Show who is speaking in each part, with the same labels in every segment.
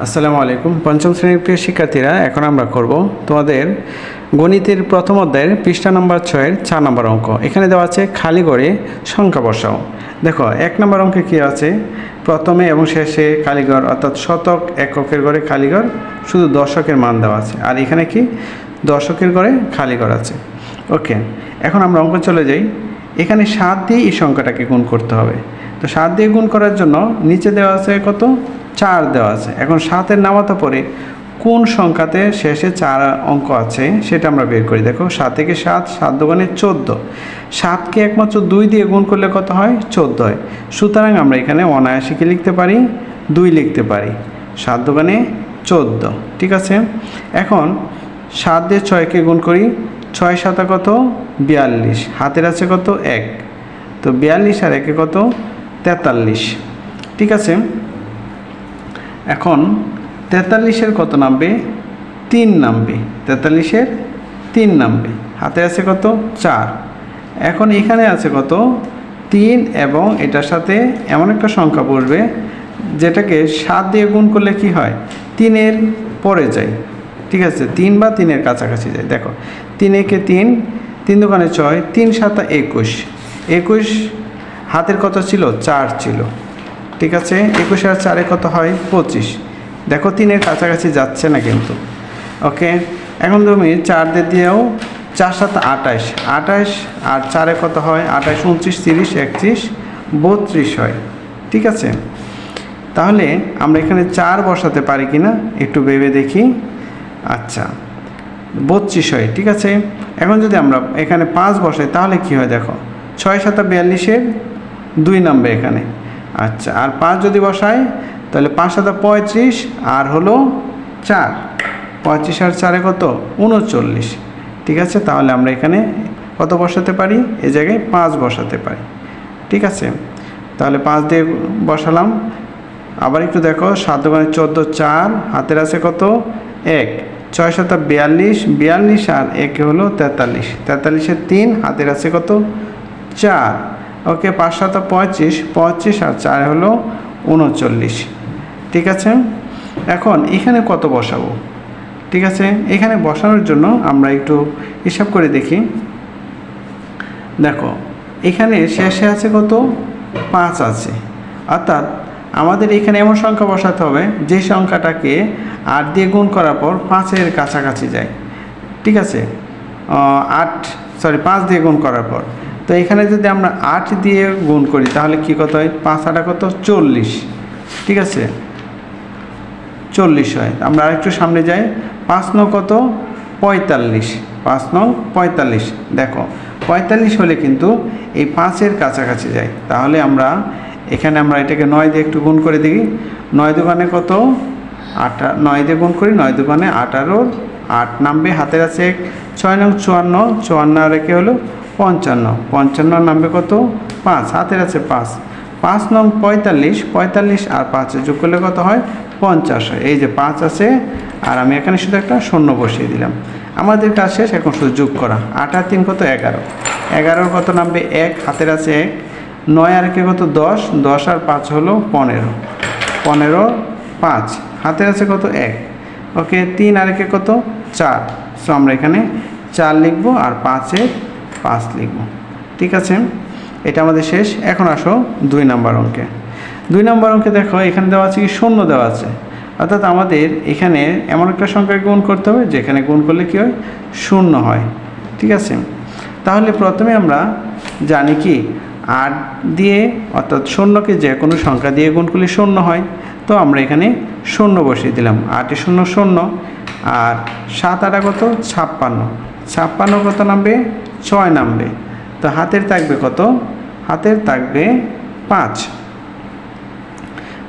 Speaker 1: আসসালামু আলাইকুম। পঞ্চম শ্রেণীর প্রিয় শিক্ষার্থীরা, এখন আমরা করব তোমাদের গণিতের প্রথম অধ্যায়ের পৃষ্ঠা নম্বর 6-এর 4 নম্বর অঙ্ক। এখানে দেওয়া আছে খালি ঘরে সংখ্যা বসাও। দেখো 1 নম্বর অঙ্কে কী আছে, প্রথমে এবং শেষে খালি ঘর, অর্থাৎ শতক এককের ঘরে খালি ঘর, শুধু দশকের মান দেওয়া আছে। আর এখানে কি দশকের ঘরে খালি ঘর আছে। ওকে, এখন আমরা অঙ্ক চলে যাই। এখানে 7 দিয়ে এই সংখ্যাটাকে গুণ করতে হবে। তো 7 দিয়ে গুণ করার জন্য নিচে দেওয়া আছে কত, 4 দেওয়া আছে। এখন 7-এর নামাতা পরে কোন সংখ্যাতে শেষে 4 অঙ্ক আছে সেটা আমরা বের করি। দেখো 7 থেকে 7, 7 দুগুণে 14। 7কে একমাত্র 2 দিয়ে গুণ করলে কত হয়, 14 হয়। সুতরাং আমরা এখানে অনায়াসে লিখতে পারি, 2 লিখতে পারি। 7 দুগুণে 14, ঠিক আছে। এখন 7 দিয়ে 6কে গুণ করি, 6 7 কত, 42। হাতের আছে কত, 1। তো 42 আর 1 কত, 43, ঠিক আছে। এখন 43-এর কত নামবে, 3 নামবে। 43-এর 3 নামবে। হাতে আছে কত, 4। এখন এখানে আছে কত, 3, এবং এটার সাথে এমন একটা সংখ্যা বসবে যেটাকে 7 দিয়ে গুণ করলে কি হয়, 3-এর পরে যায়, ঠিক আছে। 3 বা 3-এর কাছাকাছি যায়। দেখো 3 একে 3, 3 দুগুণে 6, 3 7 21। 21 হাতের কত ছিল, 4 ছিল, ঠিক আছে। 21 আর 4 কত হয়, 25। দেখো 3-এর কাছাকাছি যাচ্ছে না কিন্তু। ওকে, এখন তুমি 4 দিয়েও 4 7 28, 28 আর 4 কত হয়, 28 29 30 31 32 হয়, ঠিক আছে। তাহলে আমরা এখানে 4 বসাতে পারি কি না একটু ভেবে দেখি। আচ্ছা, 32 হয়, ঠিক আছে। এখন যদি আমরা এখানে 5 বসাই তাহলে কি হয়, দেখো 6 7 42-এর 2 নামবে এখানে। আচ্ছা, আর 5 যদি বসাই তাহলে 5 7 35 আর হলো 4, 35 আর 4 কত, 39, ঠিক আছে। তাহলে আমরা এখানে কত বসাতে পারি, এই জায়গায় 5 বসাতে পারি, ঠিক আছে। তাহলে 5 দিয়ে বসালাম। আবার একটু দেখো, 7 দুগুণে 14, 4 হাতের আছে কত, 1। 6 7 42, 42 আর 1 হলো 43, 43-এর 3 হাতের আছে কত, 4। ওকে, 5 7 35, 25 আর 4 হলো 39, ঠিক আছে। এখন এখানে কত বসাবো, ঠিক আছে। এখানে বসানোর জন্য আমরা একটু হিসাব করে দেখি। দেখো এখানে শেষে আছে কত, 5 আছে, অর্থাৎ আমাদের এখানে এমন সংখ্যা বসাতে হবে যে সংখ্যাটাকে 8 দিয়ে গুণ করার পর 5-এর কাছাকাছি যায়, ঠিক আছে। 5 দিয়ে গুণ করার পর, তো এখানে যদি আমরা 8 দিয়ে গুণ করি তাহলে কি কত হয়, 5 8 কত, 40, ঠিক আছে, 40 হয়। আমরা আরেকটু সামনে যাই, 5 9 কত, 45, 5 9 45। দেখো 45 হলে কিন্তু এই 5-এর কাছাকাছি যায়। তাহলে আমরা এখানে এটাকে 9 দিয়ে একটু গুণ করে দিই। 9 দুগুণে কত, 8, 9 দিয়ে গুণ করি, 9 দুগুণে 18, 8 নামবে, হাতের আছে 1। 6 9 54, 54 আর 1 হলো 55, 55 নামবে কত, 5, হাতের আছে 5। 5 9 45, 45 আর 5 যোগ করলে কত হয়, 50 হয়। এই যে 5 আছে, আর আমি এখানে শুধু একটা শূন্য বসিয়ে দিলাম। আমাদের কাজ শেষ, এখন শুধু যোগ করা। 8 আর 3 কত, 11, 11 কত নামবে, 1, হাতের আছে 1। 9 আর 1 কত, 10, 10 আর 5 হলো 15, 15 5 হাতের আছে কত, 1। ওকে, 3 আর 1 কত, 4। সো আমরা এখানে 4 লিখবো আর 5-এর 5 লিখবো, ঠিক আছে। এটা আমাদের শেষ। এখন আসো 2 নম্বর অঙ্কে। 2 নম্বর অঙ্কে দেখো এখানে দেওয়া আছে কি, শূন্য দেওয়া আছে, অর্থাৎ আমাদের এখানে এমন একটা সংখ্যাকে গুণ করতে হবে যেখানে গুণ করলে কি হয়, শূন্য হয়, ঠিক আছে। তাহলে প্রথমে আমরা জানি কি, 8 দিয়ে, অর্থাৎ শূন্যকে যে কোনো সংখ্যা দিয়ে গুণ করলে শূন্য হয়। তো আমরা এখানে শূন্য বসিয়ে দিলাম। 8 0 0, আর 7 8 কত, 56, 56 কত নামবে, 6 নামবে। তো হাতের থাকবে কত, হাতের থাকবে 5,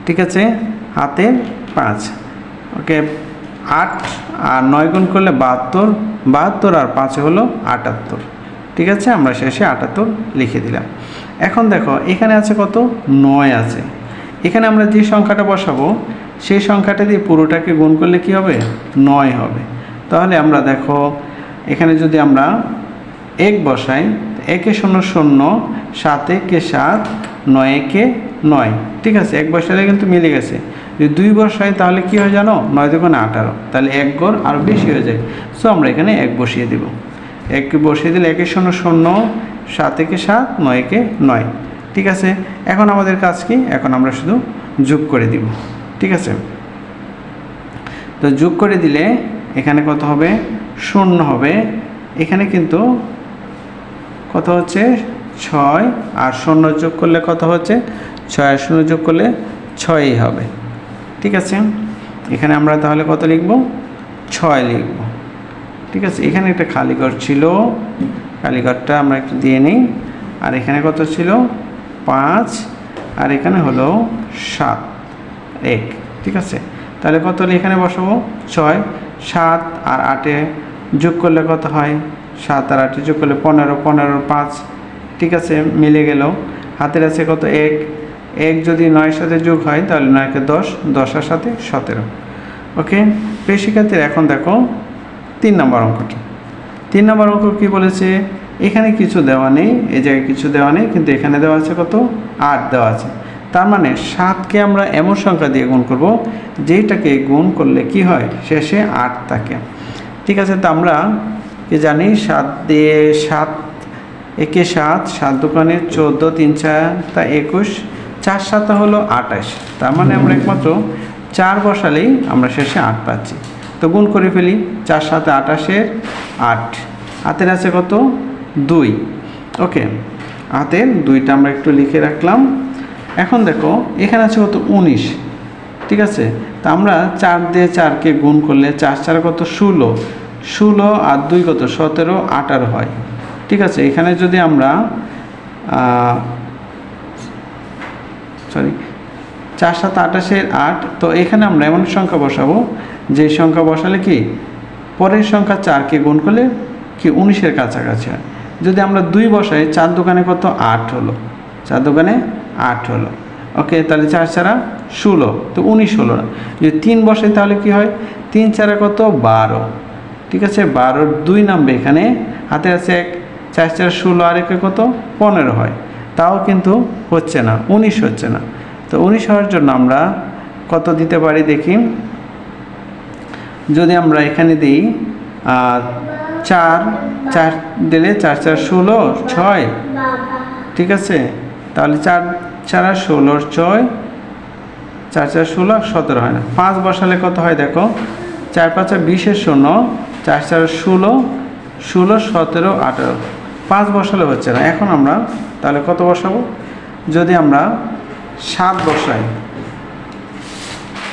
Speaker 1: ঠিক আছে, হাতের 5। ওকে, 8 আর 9 গুণ করলে 72, 72 আর 5 হলো 78, ঠিক আছে। আমরা শেষে 78 লিখে দিলাম। এখন দেখো এখানে আছে কত, 9 আছে। এখানে আমরা যে সংখ্যাটা বসাবো সেই সংখ্যাটা দিয়ে পুরোটাকে গুণ করলে কি হবে, 9 হবে। তাহলে আমরা দেখো এখানে যদি আমরা 1 বসাই, 1 0 0, 7 1 7, 9 1 9, ঠিক আছে। 1 বসালে কিন্তু মিলে গেছে। যদি 2 বসাই তাহলে কি হয় জানো, 9 দুগুণে 18, তাহলে 1 ঘর আরও বেশি হয়ে যায়। সো আমরা এখানে 1 বসিয়ে দেব। 1 বসিয়ে দিলে 1 0 0, 7 1 7, 9 1 9। ঠিক আছে, এখন আমাদের কাজ কি, এখন আমরা শুধু যোগ করে দিব। ঠিক আছে, তো যোগ করে দিলে এখানে কত হবে, 0 হবে। এখানে কিন্তু কত হচ্ছে 6, আর 0 যোগ করলে কত হচ্ছে 6, আর 0 যোগ করলে 6ই হবে। ঠিক আছে, এখানে আমরা তাহলে কত লিখব, 6 লিখব। ঠিক আছে, এখানে একটা খালি ঘর ছিল, খালি ঘরটা আমরা একটু দিয়ে নিই। আর এখানে কত ছিল 5, আর এখানে হলো 7 1। ঠিক আছে, তাহলে কত এখানে বসাবো 6, 7 আর 8 যোগ করলে কত হয়, 7 আর 8 যোগ করলে 15, 15 5। ঠিক আছে, মিলে গেল। হাতের আছে কত 1, 1 যদি 9-এর সাথে যোগ হয় তাহলে 9 কে 10, 10 সাথে 17। ওকে প্রিয় শিক্ষার্থীরা, এখন দেখো 3 নম্বর অঙ্কটা। 3 নম্বর অঙ্ক কি বলেছে, এখানে কিছু দেওয়া নেই, এই জায়গায় কিছু দেওয়া নেই, কিন্তু এখানে দেওয়া আছে কত 8 দেওয়া আছে। তার মানে 7কে আমরা এমন সংখ্যা দিয়ে গুণ করব যেটাকে গুণ করলে কি হয়, শেষে 8 থাকে। ঠিক আছে, তো আমরা কি জানি 7 দিয়ে 7 একে 7, 7 দোকানে 14, 3 4 21, 4 7 হলো 28। তার মানে আমরা একমাত্র 4 বসালেই আমরা শেষে 8 পাচ্ছি। তো গুণ করে ফেলি, 4 7 28 8, হাতের আছে কত 2। ওকে, হাতের 2টা আমরা একটু লিখে রাখলাম। এখন দেখো এখানে আছে কত 19। ঠিক আছে, তা আমরা 4 দিয়ে 4কে গুণ করলে 4 4 কত 16, 16 আর 2 কত 17 18 হয়। ঠিক আছে, এখানে যদি আমরা 4 7 28 8, তো এখানে আমরা এমন সংখ্যা বসাবো যে সংখ্যা বসালে কি পরের সংখ্যা 4কে গুণ করলে কি 19-এর কাছাকাছি হয়। যদি আমরা 2 বসাই, 4 দোকানে কত 8 হলো, 4 দোকানে 8 হলো। ওকে, তাহলে 4 4 16, তো 19 হলো না। যদি 3 বসাই তাহলে কি হয়, 3 4 কত 12। ঠিক আছে, 12 2 নামবে এখানে, হাতে আছে 1, 4 4 16 আর 1 কত 15 হয়। তাও কিন্তু হচ্ছে না, 19 হচ্ছে না। তো 19 হওয়ার জন্য আমরা কত দিতে পারি দেখি, যদি আমরা এখানে দিই 4 4 দিলে 4 4 16 6। ঠিক আছে, তাহলে 4 4 16 6, 4 4 16 17 হয় না। 5 বসালে কত হয় দেখো, 4 5 20 0, 4 4 16 16 17 18, 5 বসালে হচ্ছে না। এখন আমরা তাহলে কত বসাবো, যদি আমরা 7 বসাই,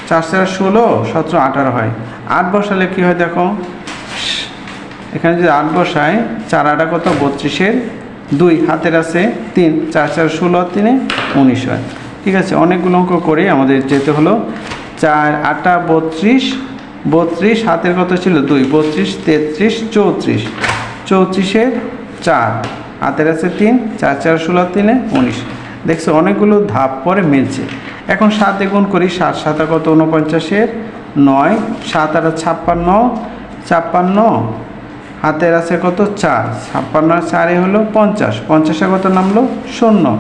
Speaker 1: 4 4 16 17 18 হয়। 8 বসালে কি হয় দেখো, এখানে যদি 8 বসাই, 4 8 কত 32-এর 2, হাতের আছে 3, 4 4 16 3 19 হয়। ঠিক আছে, অনেকগুলো অঙ্ক করে আমাদের যেতে হলো। 4 8 32, 32 হাতের কত ছিল 2, 32 33 34, 34-এর 4, হাতের আছে 3, 4 4 16 3 19। দেখছো অনেকগুলো ধাপ পরে মিলছে। এখন 7 দিয়ে গুণ করি, 7 7 কত 49-এর 9, 7 8 56 56, হাতের আছে কত 4, 56 4 হলো 50, 50-এ কত নামলো 0,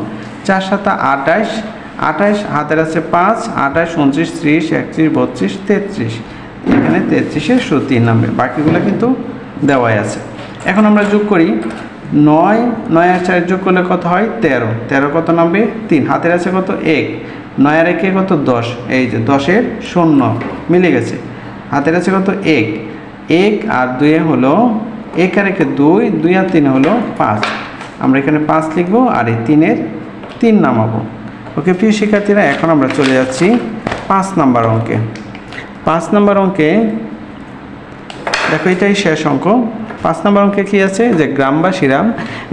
Speaker 1: 4 7 28 28, হাতের আছে 5, 28 29 30 31 32 33, এখানে 33-এ 3 নামবে, বাকিগুলো কিন্তু দেওয়াই আছে। এখন আমরা যোগ করি, 9 9 আর 4 যোগ করলে কত হয় 13, 13 কত নামবে 3, হাতের আছে কত 1, 9 আর 1 কত 10, এই যে 10-এর 0 মিলে গেছে। হাতের আছে কত 1, 1 আর 2 হলো 1 আর 1 2, 2 আর 3 হলো 5, আমরা এখানে 5 লিখব আর এই 3-এর 3 নামাবো। ওকে প্রিয় শিক্ষার্থীরা, এখন আমরা চলে যাচ্ছি 5 নম্বর অঙ্কে। 5 নম্বর অঙ্কে দেখো, এটাই শেষ অঙ্ক। 5 নম্বর অঙ্কে কী আছে, যে গ্রামবাসীরা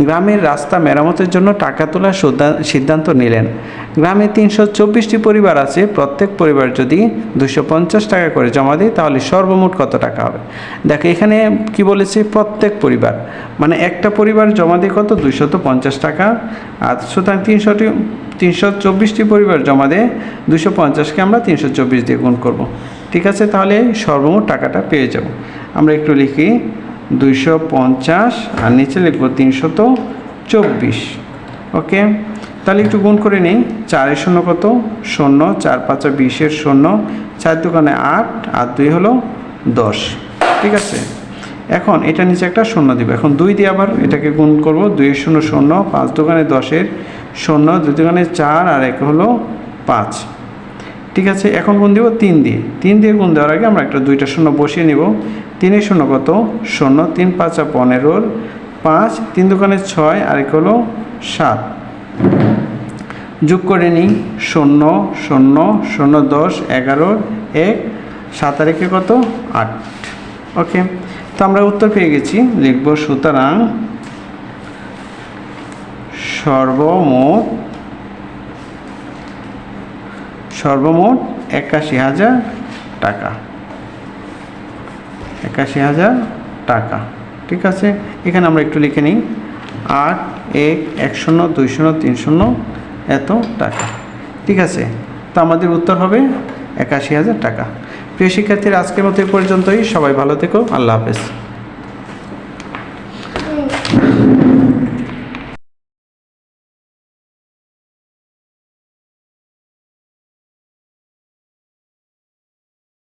Speaker 1: গ্রামের রাস্তা মেরামতের জন্য টাকা তোলার সিদ্ধান্ত নিলেন। গ্রামে 324টি পরিবার আছে, প্রত্যেক পরিবার যদি 250 টাকা করে জমা দেয় তাহলে সর্বমোট কত টাকা হবে। দেখো এখানে কি বলেছে, প্রত্যেক পরিবার, মানে একটা পরিবার জমা দিয়ে কত 250 টাকা, আর সুতরাং 324টি পরিবার জমা দেয় 250-কে আমরা 324 দিয়ে গুণ করব। ঠিক আছে, তাহলে সর্বমোট টাকাটা পেয়ে যাব। আমরা একটু লিখি 250 আর নিচে লিখব 324। ওকে, তাহলে একটু গুণ করে নিই। 4 শূন্য কত? 0, 4 5 20 0, 4 দোকানে 8 আর 2 হলো 10। ঠিক আছে, এখন এটা নিচে একটা শূন্য দিব। এখন 2 দিয়ে আবার এটাকে গুণ করব। 2 0 0, 5 দোকানে 10 0, 2 দোকানে 4 আর 1 হলো 5। ঠিক আছে, এখন গুণ দিব 3 দিয়ে। 3 দিয়ে গুণ দেওয়ার আগে আমরা একটা 2টা শূন্য বসিয়ে নিব। 3 শূন্য কত? 0, 3 5 15, 5, 3 দোকানে 6 আর 1 হলো 7। যোগ করে নিই। 0 0 0 10 11 1, 7 আর 1 কত? 8। ওকে, তো আমরা উত্তর পেয়ে গেছি। লিখব সুতরাং সর্বমোট 81,000 টাকা। 81,000 টাকা। ঠিক আছে, এখানে আমরা একটু লিখে নিই। 8 1 1 0 2 0 3 0 এত টাকা। ঠিক আছে, তো আমাদের উত্তর হবে 81,000 টাকা। প্রিয় শিক্ষার্থীরা, আজকের মতো এই পর্যন্তই। সবাই ভালো থেকো। আল্লাহ হাফেজ।